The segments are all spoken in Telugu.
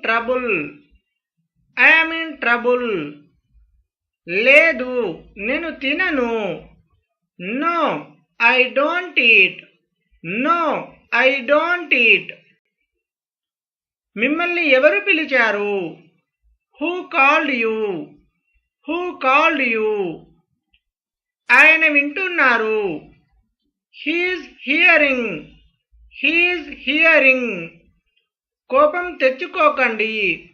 ట్రబుల్. I'm in trouble. లేదు, నేను తినను. No, I don't eat. No, I don't eat. మిమ్మల్ని ఎవరు పిలిచారు? Who called you? Who called you? ఆయన వింటున్నారు. He's hearing. He's hearing. కోపం తెచ్చుకోకండి.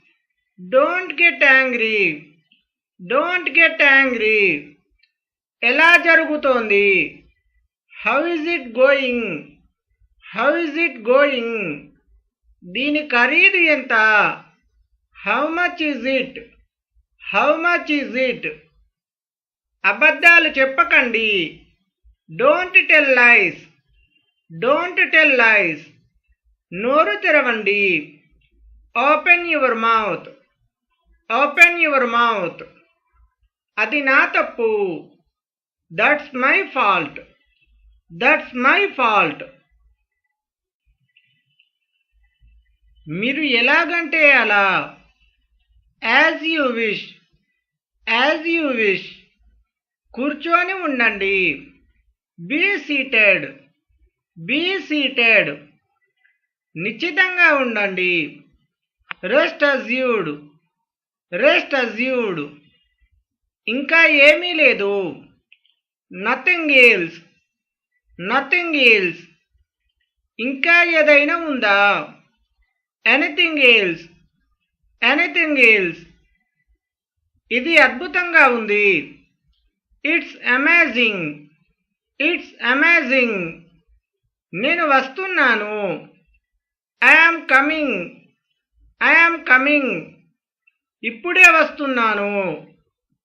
Don't get angry. Don't get angry. ఎలా జరుగుతోంది? How is it going? How is it going? దీని ఖరీదు ఎంత? How much is it? How much is it? అబద్ధాలు చెప్పకండి. Don't tell lies. Don't tell lies. నోరు తెరవండి. Open your mouth. Open your mouth. అది నా తప్పు. That's my fault. That's my fault. మీరు ఎలాగంటే అలా. As you wish. As you wish. కూర్చొని ఉండండి. Be seated. Be seated. నిశ్చితంగా ఉండండి. Rest assured. Rest assured. ఇంకా ఏమీ లేదు. Nothing else. Nothing else. ఇంకా ఏదైనా ఉందా? Anything else. Anything else. ఇది అద్భుతంగా ఉంది. It's amazing. It's amazing. నేను వస్తున్నాను. I am coming. I am coming. ఇప్పుడే వస్తున్నాను.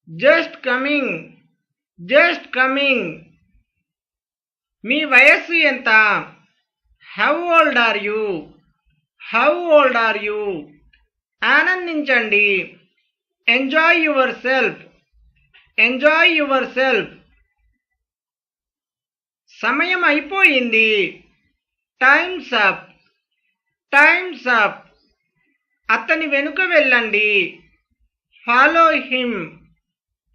Just coming. Just coming. మీ వయస్సు ఎంత? How old are you? How old are you? ఆనందించండి. Enjoy yourself. Enjoy yourself. సమయం అయిపోయింది. Time's up. Time's up. అతని వెనుక వెళ్ళండి. Follow him.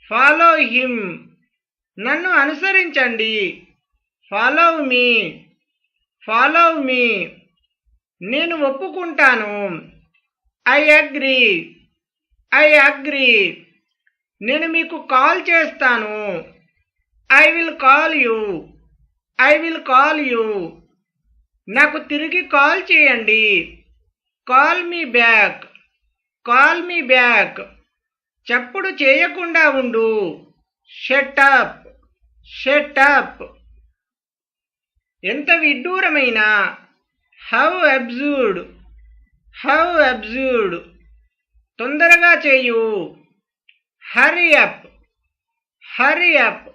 Follow him. నన్ను అనుసరించండి. Follow me. Follow me. నేను ఒప్పుకుంటాను. I agree. I agree. నేను మీకు కాల్ చేస్తాను. I will call you. I will call you. నాకు తిరిగి కాల్ చేయండి. Call me back. Call me back. చప్పుడు చేయకుండా ఉండు. Shut up. Shut up. ఎంత విడ్డూరమైన. How absurd. How absurd. తొందరగా చేయు. Hurry up. Hurry up.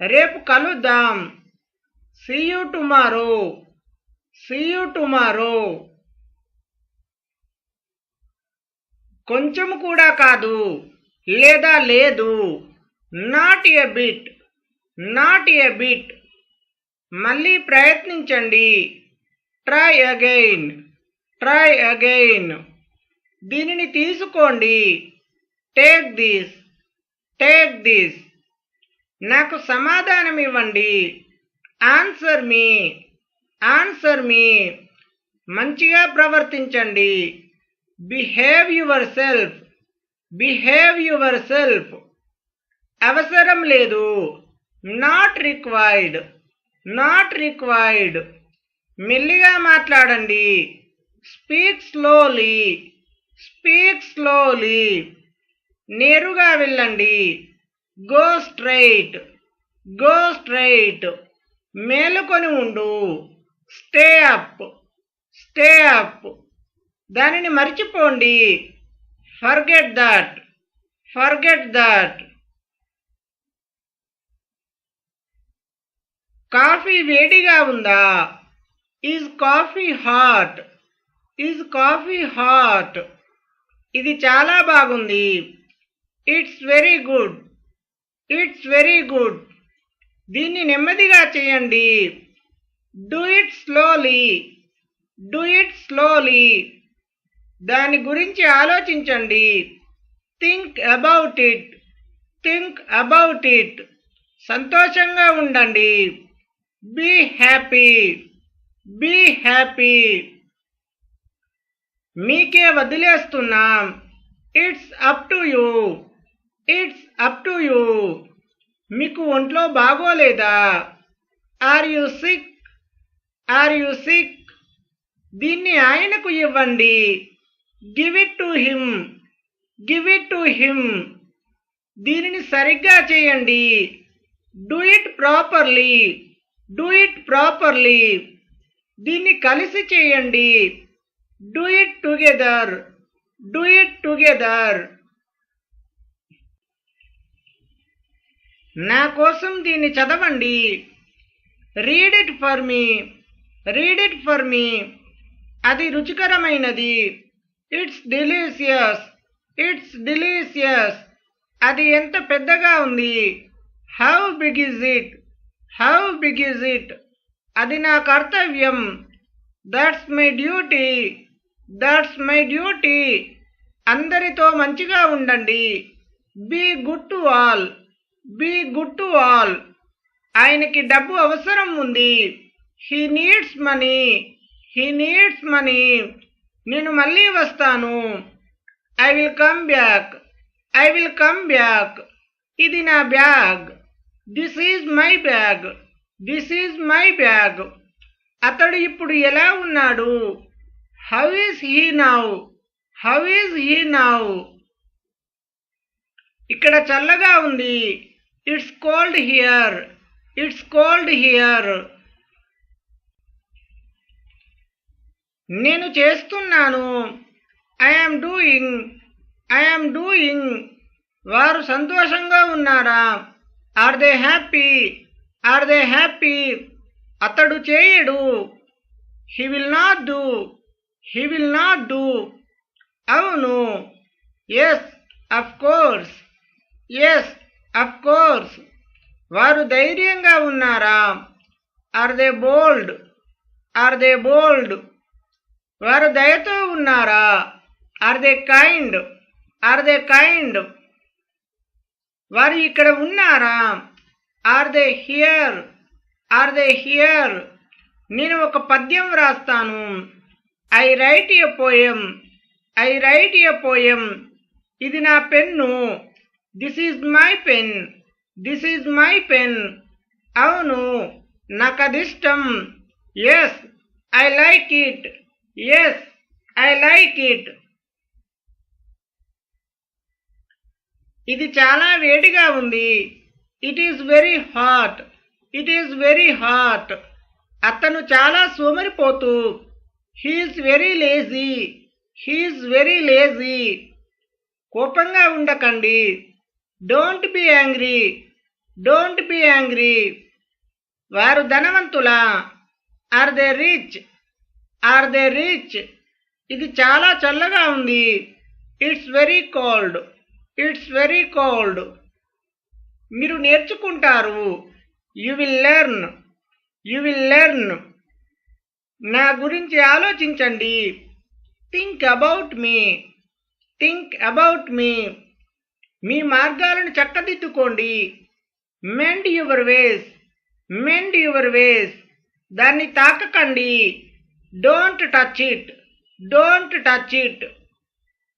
రేపు కలుద్దాం. See you tomorrow. See you tomorrow. కొంచెం కూడా కాదు, లేదా లేదు. Not a bit. Not a bit. మళ్ళీ ప్రయత్నించండి. Try again. Try again. దీనిని తీసుకోండి. Take this. Take this. నాకు సమాధానం ఇవ్వండి. Answer me. Answer me. మంచిగా ప్రవర్తించండి. Behave yourself. Behave yourself. అవసరం లేదు. Not required. Not required. మెల్లిగా మాట్లాడండి. Speak slowly. Speak slowly. నేరుగా వెళ్ళండి. Go straight. Go straight. మేలుకొని ఉండు. Stay up. Stay up. దానిని మర్చిపోండి. Forget that. Forget that. Coffee వేడిగా ఉందా? Is coffee hot? Is coffee hot? ఇది చాలా బాగుంది. It's very good. It's very good. దీన్ని నెమ్మదిగా చేయండి. Do it slowly. Do it slowly. దాని గురించి ఆలోచించండి. Think about it. Think about it. సంతోషంగా ఉండండి. Be happy. Be happy. మీకే వదిలేస్తున్నాం. It's up to you. It's up to you. మీకు ఒంట్లో బాగోలేదా? Are you sick? Are you sick? దీన్ని ఆయనకు ఇవ్వండి. Give it to him. Give it to him. దీనిని సరిగ్గా చేయండి. Do it properly. Do it properly. దీన్ని కలిసి చేయండి. Do it together. Do it together. నా కోసం దీన్ని చదవండి. Read it for me. Read it for me. అది రుచికరమైనది. It's delicious. It's delicious. అది ఎంత పెద్దగా ఉంది. How big is it? How big is it? అది నా కర్తవ్యం. That's my duty. That's my duty. అందరితో మంచిగా ఉండండి. Be good to all. Be good to all. ఆయనకి డబ్బు అవసరం ఉంది. He needs money. He needs money. నేను మళ్ళీ వస్తాను. I will come back. I will come back. ఇది నా bag. This is my bag. This is my bag. అతడు ఇప్పుడు ఎలా ఉన్నాడు? How is he now? How is he now? ఇక్కడ చల్లగా ఉంది. It's cold here. It's cold here. నేను చేస్తున్నాను. I am doing. I am doing. వారు సంతోషంగా ఉన్నారా? Are they happy? Are they happy? అతడు చేయడు. He will not do. He will not do. అవును. Yes of course. Yes of course. వారు ధైర్యంగా ఉన్నారా? Are they bold? Are they bold? వారు దయతో ఉన్నారా? Are they kind? Are they kind? వారు ఇక్కడ ఉన్నారా? Are they here? Are they here? నేను ఒక పద్యం వ్రాస్తాను. I write a poem. I write a poem. ఇది నా pen. This is my pen. This is my pen. అవును, నాకదిష్టం. Yes I like it. Yes I like it. ఇది చాలా వేడిగా ఉంది. It is very hot. It is very hot. అతను చాలా సోమరిపోతు. He's very lazy. He's very lazy. కోపంగా ఉండకండి. Don't be angry. Don't be angry. వారు ధనవంతులా? Are they rich? Are they rich? ఇది చాలా చల్లగా ఉంది. It's very cold. It's very cold. మీరు నేర్చుకుంటారు. You will learn. You will learn. నా గురించి ఆలోచించండి. Think about me. Think about me. మీ మార్గాలను చక్కదిద్దుకోండి. Mend your ways. Mend your ways. దాన్ని తాకకండి. Don't touch it. Don't touch it.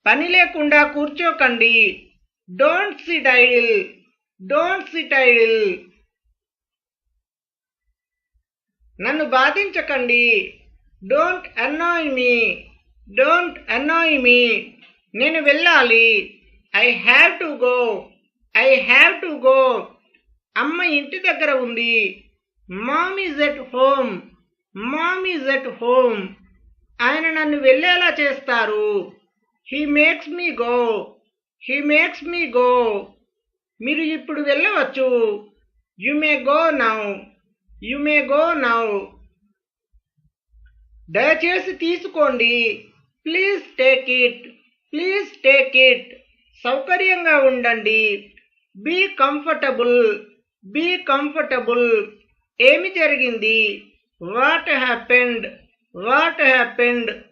పని లేకుండా కూర్చోకండి. Don't sit idle. Don't sit idle. నన్ను బాధించకండి. Don't అన్నాయ్ me. డోంట్ అన్నాయ్ మీ. నేను వెళ్ళాలి. I have to go. I have to go. అమ్మ ఇంటి దగ్గర ఉంది. Mom is at home. Mom is at home. ఆయన నన్ను వెళ్ళేలా చేస్తారు. He makes me go. He makes me go. మీరు ఇప్పుడు వెళ్ళవచ్చు. You may go now. You may go now. దయచేసి తీసుకోండి. Please take it. Please take it. సౌకర్యంగా ఉండండి. Be comfortable. Be comfortable. ఏమి జరిగింది? What happened? What happened?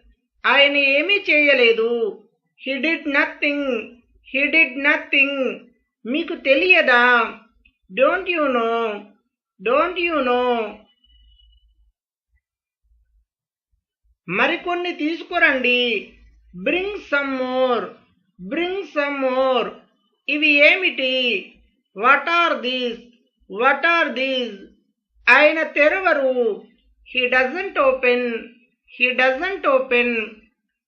ఆయన ఏమీ చేయలేదు. He did nothing. He did nothing. మీకు తెలియదా? Don't you know. Don't you know. మరికొన్ని తీసుకురండి. Bring some more. Bring some more. ఇవి ఏమిటి? What are these? What are these? ఆయన తెరవరు. He doesn't open. He doesn't open.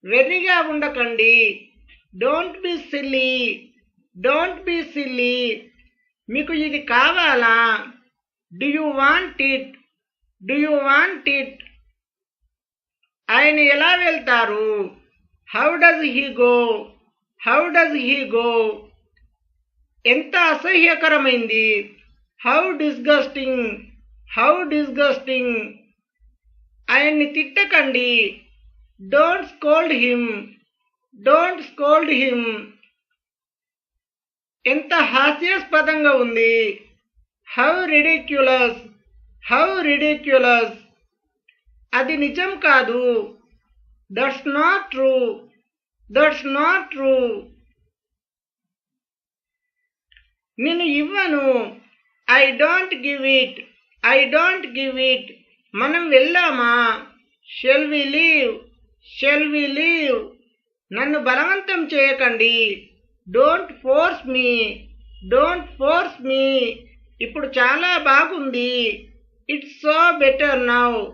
వెర్రిగా ఉండకండి. Don't be silly. Don't be silly. మీకు ఇది కావాలా? Do you want it? Do you want it? ఆయన ఎలా వెళ్తారు? How does he go? How does he go? ఎంత అసహ్యకరమైంది. How disgusting. How disgusting. ఆయన్ని తిట్టకండి. Don't scold him. Don't scold him. ఎంత హాస్యాస్పదంగా ఉంది. How ridiculous. How ridiculous. అది నిజం కాదు. That's not true. That's not true. నేను ఇవ్వను. I don't give it. I don't give it. మనం వెళ్దామా? Shall we leave? Shall we leave? నన్ను బలవంతం చేయకండి. Don't force me. Don't force me. ఇప్పుడు చాలా బాగుంది. It's so better now.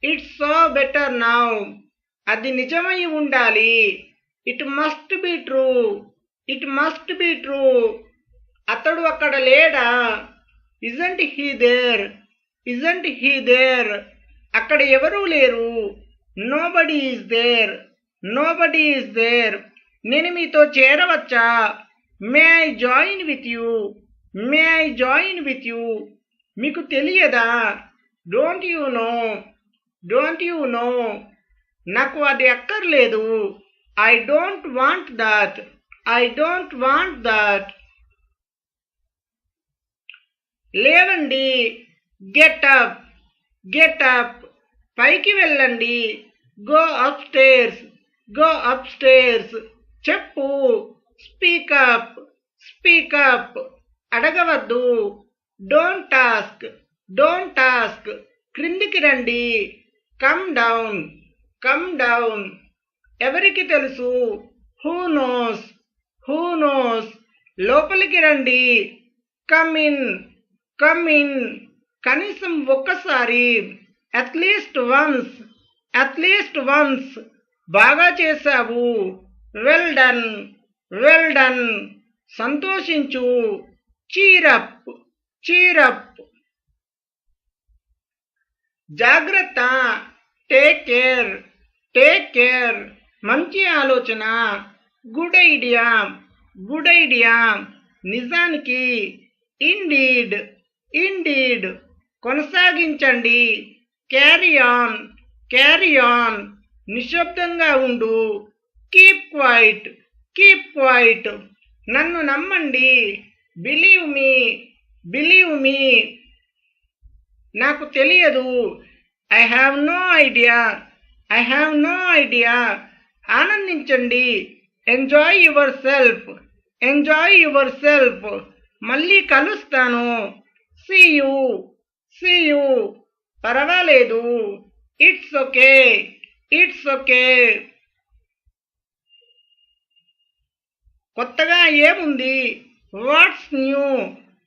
It's so better now. అది నిజమై ఉండాలి. It must be true. It must be true. అతడు అక్కడ లేడా? Isn't he there? Isn't he there? అక్కడ ఎవరూ లేరు. Nobody is there. Nobody is there. నేను మీతో చేరవచ్చా? May I join with you? May I join with you? మీకు తెలియదా? Don't you know? Don't you know? నాకు అది అక్కర్లేదు. I don't want that. I don't want that. లేవండి. Get up. Get up. పైకి వెళ్ళండి. Go upstairs. Go up stairs. చెప్పు. Speak up. Speak up. అడగవద్దు. Don't ask. Don't ask. క్రిందికి రండి. Come down. Come down. ఎవరికి తెలుసు? Who knows? Who knows? లోపలికి రండి. Come in. Come in. కనీసం ఒక్కసారి. At least once. At least once. బాగా చేశావు. Well done. Well done. సంతోషించు. చీరప్. చీరప్. జాగ్రత్త. Take care. Take care. మంచి ఆలోచన. Good idea. Good idea. నిజానికి. ఇండీడ్. ఇండీడ్. కొనసాగించండి. Carry on. Carry on. నిశ్శబ్దంగా ఉండు. Keep quiet. Keep quiet. నన్ను నమ్మండి. Believe me. Believe me. నాకు తెలియదు. I have no idea. I have no idea. ఆనందించండి. Enjoy yourself. Enjoy yourself. మళ్ళీ కలుస్తాను. See you. See you. పర్వాలేదు. It's okay. It's okay. కొత్తగా ఏముంది? What's new?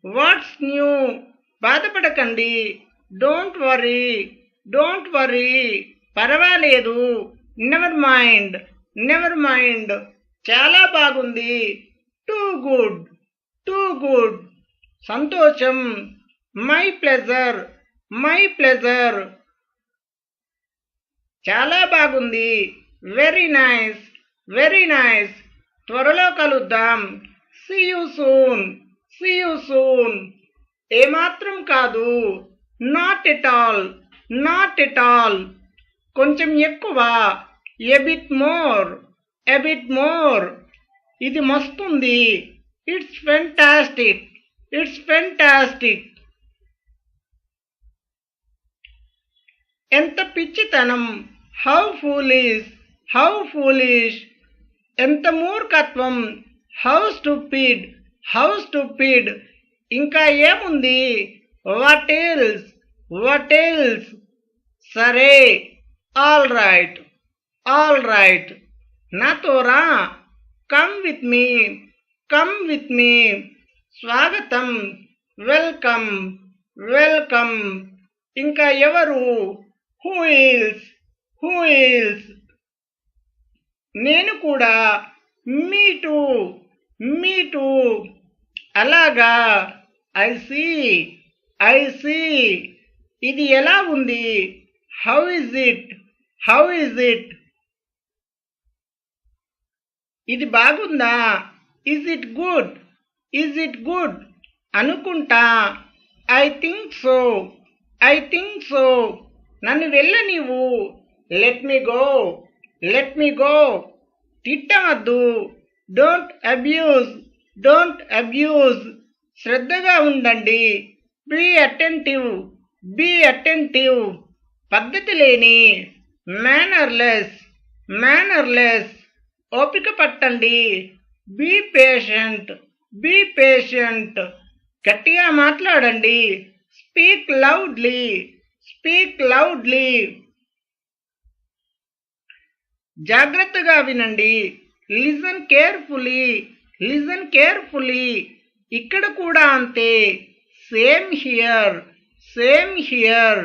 What's new? బాధపడకండి. Don't worry. Don't worry. పర్వాలేదు. Never mind. Never mind. చాలా బాగుంది. Too good. Too good. సంతోషం. My pleasure. My pleasure. చాలా బాగుంది. Very nice. Very nice. త్వరలో కలుద్దాం. See you soon. See you soon. ఏమాత్రం కాదు. Not at all. Not at all. కొంచెం ఎక్కువ. A bit more. A bit more. ఇది మస్తుంది. It's fantastic. It's fantastic. ఎంత పిచ్చితనం. How foolish. హౌ ఫూలిష్, ఎంత మూర్ఖత్వం. How stupid, how stupid. ఇంకా ఏముంది? What else, what else. సరే, ఆల్ రైట్, ఆల్ రైట్. నాతో రా. Come with me, come with me. స్వాగతం, వెల్కమ్, వెల్కమ్. ఇంకా ఎవరు? Who is, who is. నేను కూడా. మీ టూ, మీ టూ. అలాగా. I see, I see. ఇది ఎలా ఉంది? How is it, how is it. ఇది బాగుందా? Is it good, is it good. అనుకుంటా. I think so, I think so. నన్ను వెళ్ళనివ్వు. Let me go, let me go. తిట్టవద్దు. Don't abuse, don't abuse. శ్రద్ధగా ఉండండి. Be attentive, be attentive. పద్ధతి లేని. Mannerless, mannerless. ఓపిక పట్టండి. Be patient, be patient. గట్టిగా మాట్లాడండి. Speak loudly, speak loudly. జాగ్రత్తగా వినండి. Listen carefully, listen carefully. ఇక్కడ కూడా అంతే. Same here, same here.